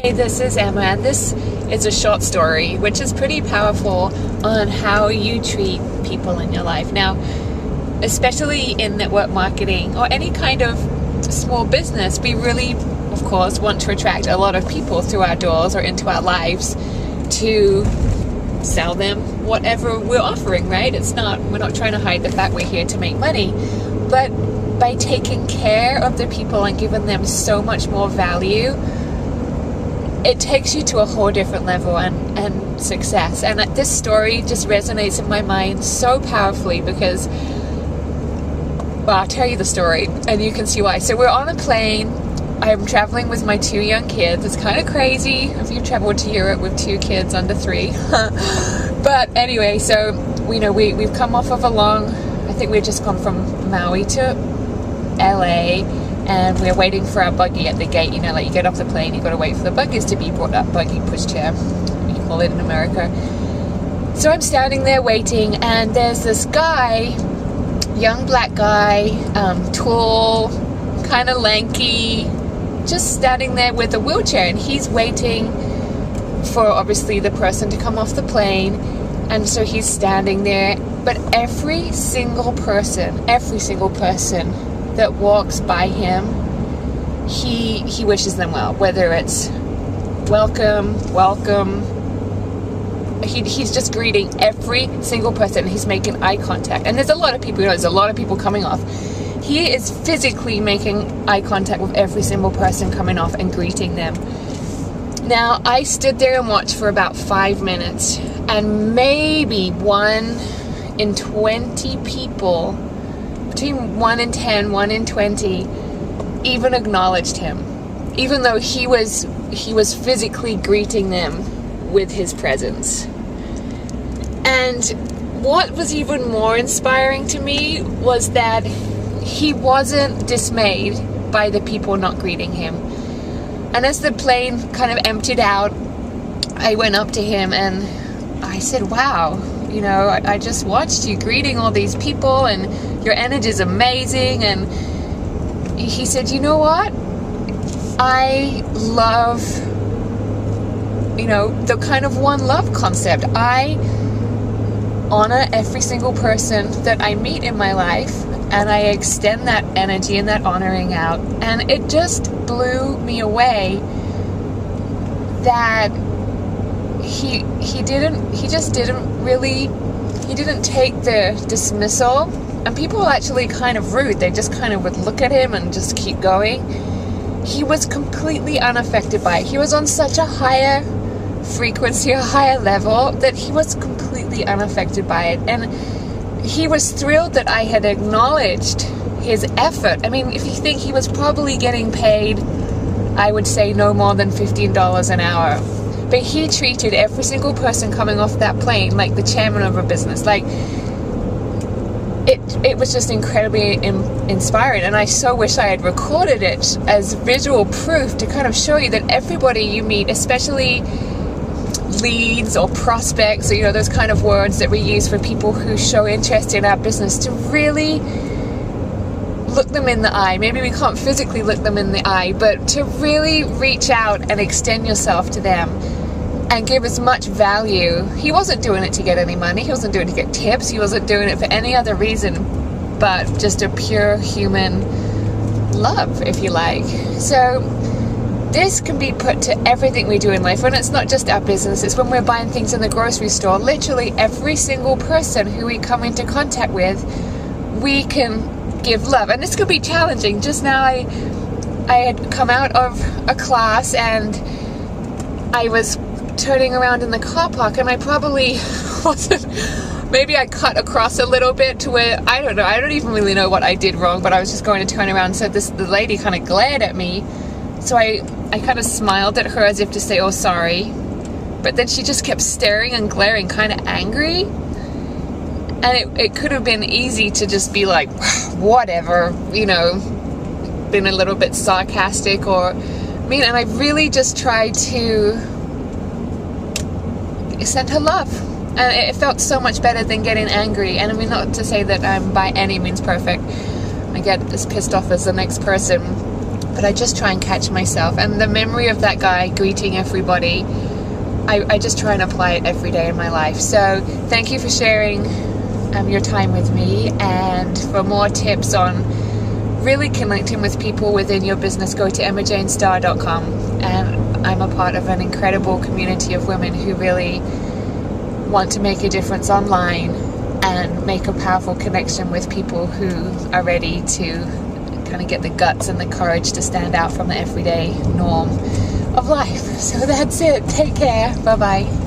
Hey, this is Emma, and this is a short story which is pretty powerful on how you treat people in your life. Now, especially in network marketing or any kind of small business, we really, of course, want to attract a lot of people through our doors or into our lives to sell them whatever we're offering, right? We're not trying to hide the fact we're here to make money, but by taking care of the people and giving them so much more value, it takes you to a whole different level and success. And this story just resonates in my mind so powerfully because, well, I'll tell you the story and you can see why. So we're on a plane. I'm traveling with my 2 young kids. It's kind of crazy if you traveled to Europe with 2 kids under 3. But anyway, so we've come off of I think we've just gone from Maui to LA, and we're waiting for our buggy at the gate. Like you get off the plane, you've got to wait for the buggies to be brought up. Buggy, pushchair, you call it in America. So I'm standing there waiting, and there's this guy, young black guy, tall, kind of lanky, just standing there with a wheelchair, and he's waiting for obviously the person to come off the plane. And so he's standing there, but every single person that walks by him, he wishes them well, whether it's welcome. He's just greeting every single person. He's making eye contact, and there's a lot of people coming off. He is physically making eye contact with every single person coming off and greeting them. Now, I stood there and watched for about 5 minutes, and maybe 1 in 20 people, between 1 in 10, 1 in 20, even acknowledged him, even though he was physically greeting them with his presence. And what was even more inspiring to me was that he wasn't dismayed by the people not greeting him. And as the plane kind of emptied out, I went up to him and I said, wow, I just watched you greeting all these people and your energy is amazing. And he said, you know what? I love, the kind of one love concept. I honor every single person that I meet in my life, and I extend that energy and that honoring out. And it just blew me away that he didn't take the dismissal, and people were actually kind of rude. They just kind of would look at him and just keep going. He was completely unaffected by it. He was on such a higher frequency, a higher level, that he was completely unaffected by it. And he was thrilled that I had acknowledged his effort. I mean, if you think, he was probably getting paid, I would say no more than $15 an hour. But he treated every single person coming off that plane like the chairman of a business. Like, it was just incredibly inspiring. And I so wish I had recorded it as visual proof to kind of show you that everybody you meet, especially leads or prospects, or those kind of words that we use for people who show interest in our business, to really look them in the eye. Maybe we can't physically look them in the eye, but to really reach out and extend yourself to them and give as much value. He wasn't doing it to get any money. He wasn't doing it to get tips. He wasn't doing it for any other reason but just a pure human love, if you like. So this can be put to everything we do in life. And it's not just our business. It's when we're buying things in the grocery store. Literally every single person who we come into contact with, we can give love. And this could be challenging. Just now I had come out of a class and I was turning around in the car park, and I probably wasn't, maybe I cut across a little bit to where, I don't know, I don't even really know what I did wrong, but I was just going to turn around. So the lady kind of glared at me. So I kind of smiled at her as if to say, oh, sorry. But then she just kept staring and glaring, kind of angry. And it could have been easy to just be like, whatever, been a little bit sarcastic or mean. And I really just tried to send her love. And it felt so much better than getting angry. And I mean, not to say that I'm by any means perfect. I get as pissed off as the next person. but I just try and catch myself. And the memory of that guy greeting everybody, I just try and apply it every day in my life. So thank you for sharing your time with me. And for more tips on really connecting with people within your business, go to emmajanestar.com. And I'm a part of an incredible community of women who really want to make a difference online and make a powerful connection with people who are ready to kind of get the guts and the courage to stand out from the everyday norm of life. So that's it. Take care. Bye-bye.